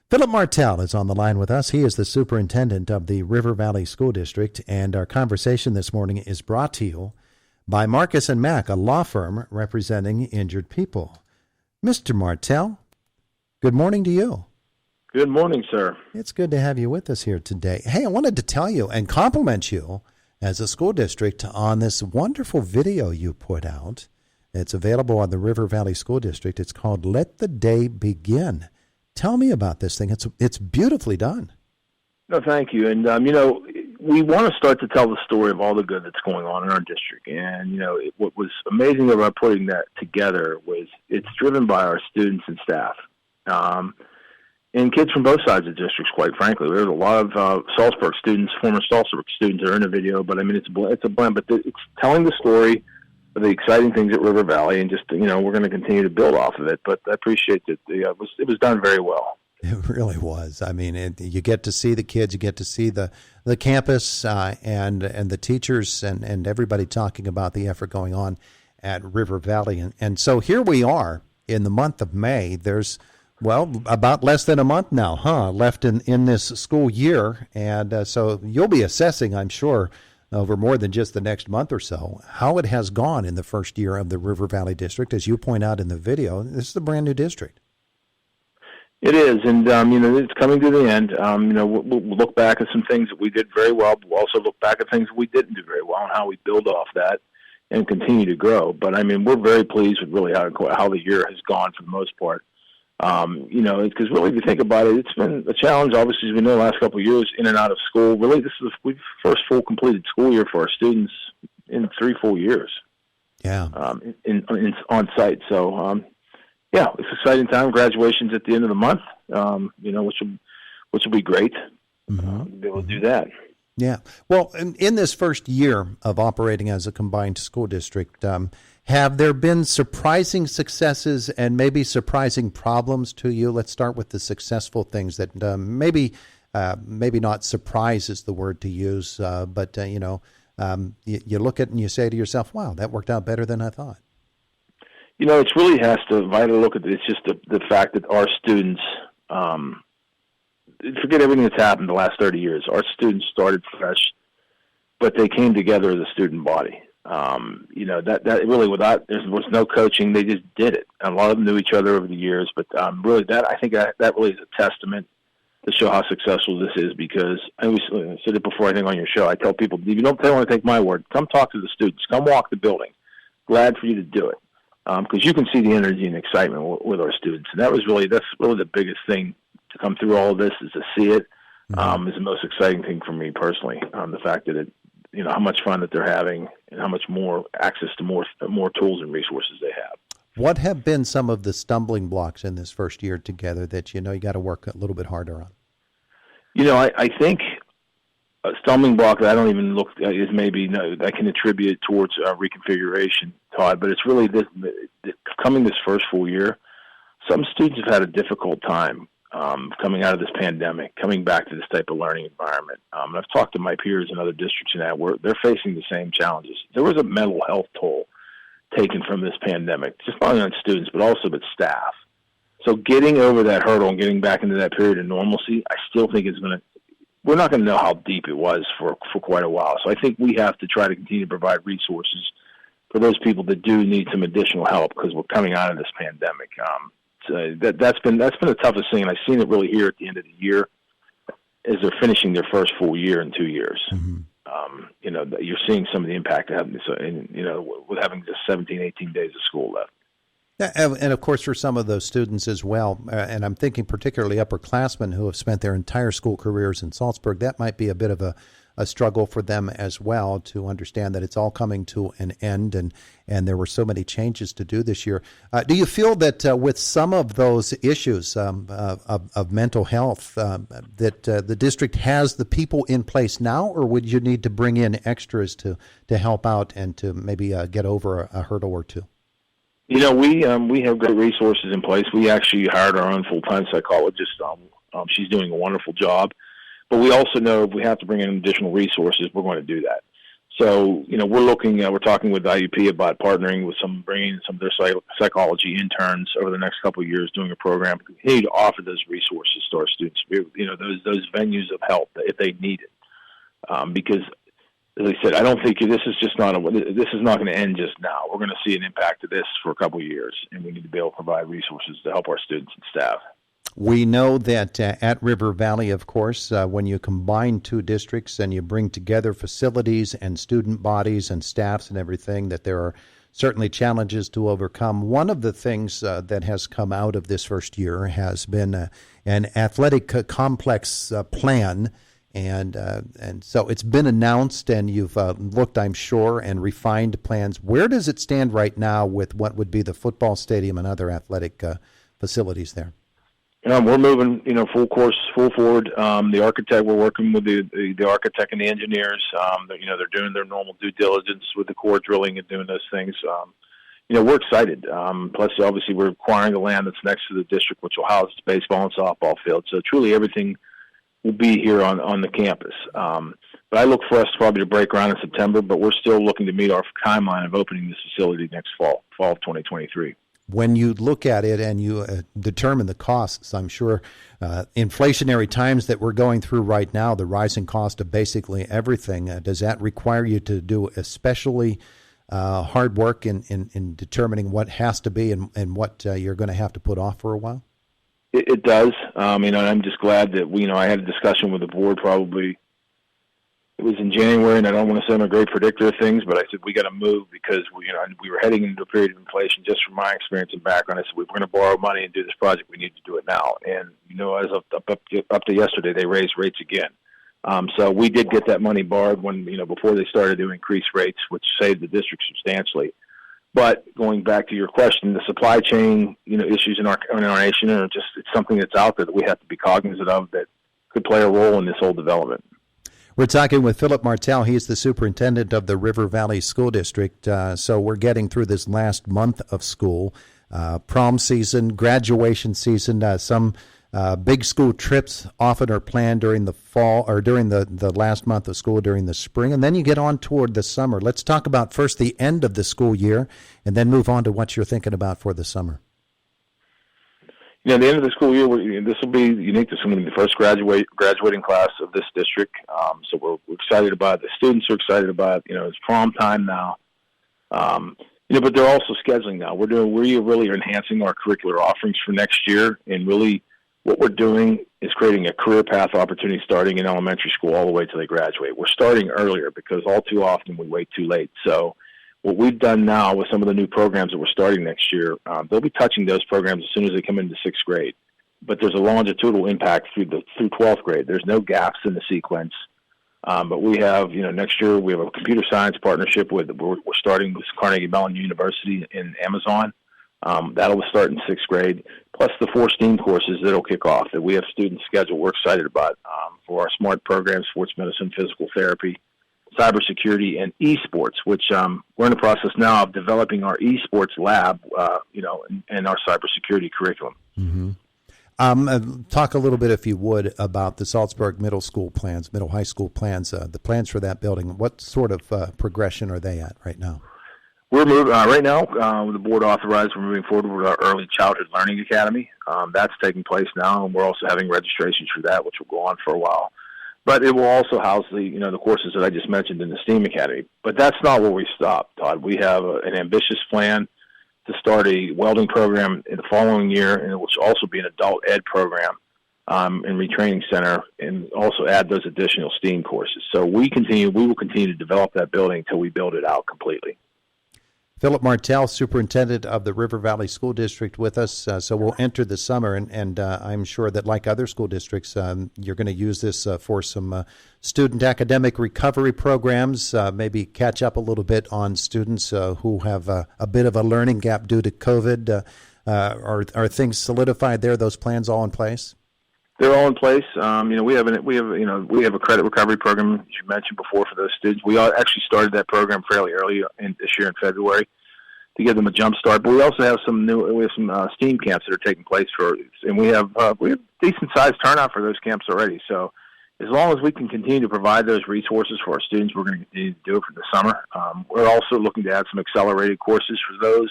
Philip Martell is on the line with us. He is the superintendent of the River Valley School District, and our conversation this morning is brought to you by Marcus and Mack, a law firm representing injured people. Mr. Martell, good morning to you. Good morning, sir. It's good to have you with us here today. Hey, I wanted to tell you and compliment you as a school district on this wonderful video you put out. It's available on the River Valley School District. It's called Let the Day Begin. Tell me about this thing. It's beautifully done. No, thank you. And, we want to start to tell the story of all the good that's going on in our district. And, what was amazing about putting that together was it's driven by our students and staff. And kids from both sides of the districts, quite frankly. There's a lot of Salzburg students, former Salzburg students that are in the video. But, it's a blend. But it's telling the story of the exciting things at River Valley, and just, we're going to continue to build off of it. But I appreciate that it was done very well. It really was. I mean, you get to see the kids, you get to see the campus and the teachers and everybody talking about the effort going on at River Valley. And so here we are in the month of May. There's, about less than a month now, left in this school year. And so you'll be assessing, I'm sure, over more than just the next month or so, how it has gone in the first year of the River Valley District. As you point out in the video, this is a brand new district. It is, and, it's coming to the end. We'll look back at some things that we did very well, but we'll also look back at things that we didn't do very well and how we build off that and continue to grow. But, we're very pleased with really how the year has gone for the most part. Because really, if you think about it, it's been a challenge, obviously, as we know, the last couple of years in and out of school. Really, this is the first full completed school year for our students in 3 full years. Yeah. In on site. So, it's an exciting time. Graduation's at the end of the month, which will be great. To be able to do that. Yeah. Well, in this first year of operating as a combined school district, have there been surprising successes and maybe surprising problems to you? Let's start with the successful things that maybe not surprise is the word to use, but you look at it and you say to yourself, wow, that worked out better than I thought. It really has to, if I had to look at it, it's just the fact that our students, forget everything that's happened the last 30 years. Our students started fresh, but they came together as a student body. That really, there was no coaching. They just did it. And a lot of them knew each other over the years, but really I think that really is a testament to show how successful this is, because I said it before, I think, on your show. I tell people, if you don't want to take my word, come talk to the students. Come walk the building. Glad for you to do it. Because you can see the energy and excitement with our students. And that's really the biggest thing to come through all of this, is to see it. Is the most exciting thing for me personally. The fact that how much fun that they're having and how much more access to more tools and resources they have. What have been some of the stumbling blocks in this first year together that you got to work a little bit harder on? I think a stumbling block that I don't even look at is I can attribute it towards reconfiguration, Todd, but it's really coming this first full year. Some students have had a difficult time coming out of this pandemic, coming back to this type of learning environment. And I've talked to my peers in other districts and that where they're facing the same challenges. There was a mental health toll taken from this pandemic, just not only on students, but also with staff. So getting over that hurdle and getting back into that period of normalcy, I still think we're not going to know how deep it was for quite a while. So I think we have to try to continue to provide resources for those people that do need some additional help, because we're coming out of this pandemic. So that's been the toughest thing, and I've seen it really here at the end of the year as they're finishing their first full year in 2 years. You're seeing some of the impact of having this, with having just 17, 18 days of school left. And of course, for some of those students as well, and I'm thinking particularly upperclassmen who have spent their entire school careers in Salzburg, that might be a bit of a struggle for them as well, to understand that it's all coming to an end, and there were so many changes to do this year. Do you feel that with some of those issues of mental health, that the district has the people in place now, or would you need to bring in extras to help out and to maybe get over a hurdle or two? We have great resources in place. We actually hired our own full-time psychologist. She's doing a wonderful job. But we also know if we have to bring in additional resources, we're going to do that. So, we're talking with IUP about partnering with bringing some of their psychology interns over the next couple of years, doing a program to continue to offer those resources to our students, those venues of help if they need it. Because, as I said, I don't think this is not going to end just now. We're going to see an impact of this for a couple of years, and we need to be able to provide resources to help our students and staff. We know that at River Valley, of course, when you combine two districts and you bring together facilities and student bodies and staffs and everything, that there are certainly challenges to overcome. One of the things that has come out of this first year has been an athletic complex plan. And so it's been announced, and you've looked, I'm sure, and refined plans. Where does it stand right now with what would be the football stadium and other athletic facilities there? We're moving, full forward. The architect, we're working with the architect and the engineers. They're doing their normal due diligence with the core drilling and doing those things. We're excited. Plus, obviously, we're acquiring the land that's next to the district, which will house baseball and softball field. So truly everything will be here on the campus. But I look for us probably to break ground in September, but we're still looking to meet our timeline of opening this facility next fall of 2023. When you look at it and you determine the costs, I'm sure inflationary times that we're going through right now, the rising cost of basically everything, does that require you to do especially hard work in determining what has to be and what you're going to have to put off for a while? It does. And I'm just glad that I had a discussion with the board probably. It was in January, and I don't want to say I'm a great predictor of things, but I said we got to move because we were heading into a period of inflation. Just from my experience and background, I said we're going to borrow money and do this project. We need to do it now. And as up to yesterday, they raised rates again. So we did get that money borrowed when before they started to increase rates, which saved the district substantially. But going back to your question, the supply chain issues in our nation are it's something that's out there that we have to be cognizant of that could play a role in this whole development. We're talking with Philip Martell. He's the superintendent of the River Valley School District. So we're getting through this last month of school, prom season, graduation season. Some big school trips often are planned during the fall or during the last month of school during the spring. And then you get on toward the summer. Let's talk about first the end of the school year and then move on to what you're thinking about for the summer. At the end of the school year, this will be unique. This is going to be the first graduating class of this district. So we're excited about it. The students are excited about it. It's prom time now. But they're also scheduling now. We're really enhancing our curricular offerings for next year. And really what we're doing is creating a career path opportunity starting in elementary school all the way till they graduate. We're starting earlier because all too often we wait too late. So what we've done now with some of the new programs that we're starting next year, they'll be touching those programs as soon as they come into sixth grade. But there's a longitudinal impact through 12th grade. There's no gaps in the sequence. But we have, next year we have a computer science partnership we're starting with Carnegie Mellon University in Amazon. That'll start in sixth grade. Plus the 4 STEAM courses that'll kick off that we have students scheduled. We're excited about for our SMART programs, sports medicine, physical therapy, cybersecurity, and esports, which we're in the process now of developing our esports lab, and our cybersecurity curriculum. Mm-hmm. Talk a little bit, if you would, about the Salzburg middle high school plans, the plans for that building. What sort of progression are they at right now? We're moving right now. The board authorized we're moving forward with our Early Childhood Learning Academy. That's taking place now, and we're also having registrations for that, which will go on for a while. But it will also house the courses that I just mentioned in the STEAM Academy. But that's not where we stop, Todd. We have an ambitious plan to start a welding program in the following year, and it will also be an adult ed program and retraining center, and also add those additional STEAM courses. So we will continue to develop that building until we build it out completely. Philip Martell, superintendent of the River Valley School District, with us. So we'll enter the summer, and I'm sure that like other school districts, you're going to use this for some student academic recovery programs, maybe catch up a little bit on students who have a bit of a learning gap due to COVID. Are things solidified there? Those plans all in place? They're all in place. We have a credit recovery program, as you mentioned before, for those students. We actually started that program fairly early this year in February to give them a jump start. But we also have some STEAM camps that are taking place and we have decent sized turnout for those camps already. So, as long as we can continue to provide those resources for our students, we're going to continue to do it for the summer. We're also looking to add some accelerated courses for those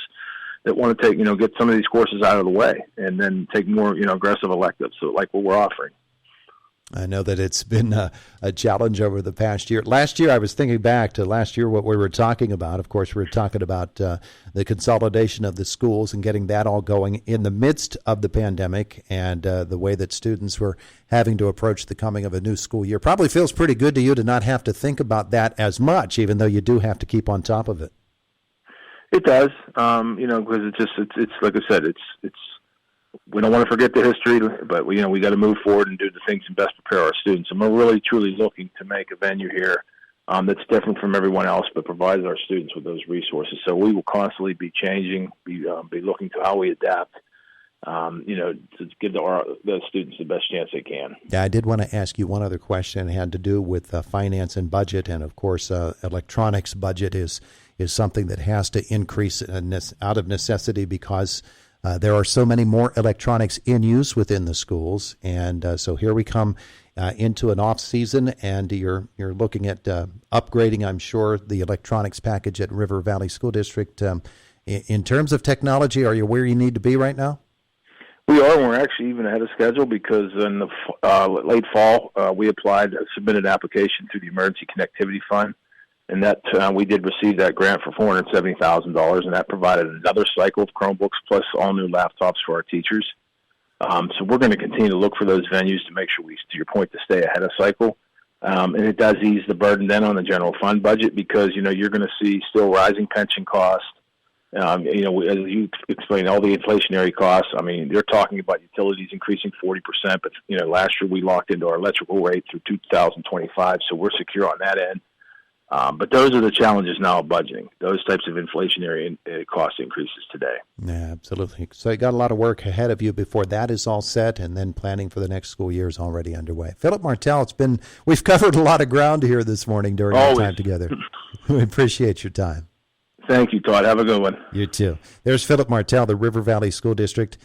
that want to take, get some of these courses out of the way and then take more, aggressive electives, so like what we're offering. I know that it's been a challenge over the past year. Last year, I was thinking back to last year, what we were talking about. Of course, we were talking about the consolidation of the schools and getting that all going in the midst of the pandemic, and the way that students were having to approach the coming of a new school year. Probably feels pretty good to you to not have to think about that as much, even though you do have to keep on top of it. It does, because it's like I said, it's we don't want to forget the history, but we got to move forward and do the things and best prepare our students. And we're really, truly looking to make a venue here that's different from everyone else, but provides our students with those resources. So we will constantly be changing, be looking to how we adapt, to give the students the best chance they can. Yeah, I did want to ask you one other question. It had to do with finance and budget, and of course, electronics budget is something that has to increase out of necessity because there are so many more electronics in use within the schools, and so here we come into an off season, and you're looking at upgrading, I'm sure, the electronics package at River Valley School District. In terms of technology, are you where you need to be right now? We are. We're actually even ahead of schedule because in the late fall we submitted an application through the Emergency Connectivity Fund. And that we did receive that grant for $470,000, and that provided another cycle of Chromebooks plus all new laptops for our teachers. So we're going to continue to look for those venues to make sure we, to your point, to stay ahead of cycle. And it does ease the burden then on the general fund budget because, you're going to see still rising pension costs. As you explained, all the inflationary costs. I mean, they're talking about utilities increasing 40%, but, last year we locked into our electrical rate through 2025, so we're secure on that end. But those are the challenges now of budgeting, those types of inflationary cost increases today. Yeah, absolutely. So you got a lot of work ahead of you before that is all set, and then planning for the next school year is already underway. Philip Martell, we've covered a lot of ground here this morning during our time together. We appreciate your time. Thank you, Todd. Have a good one. You too. There's Philip Martell, the River Valley School District.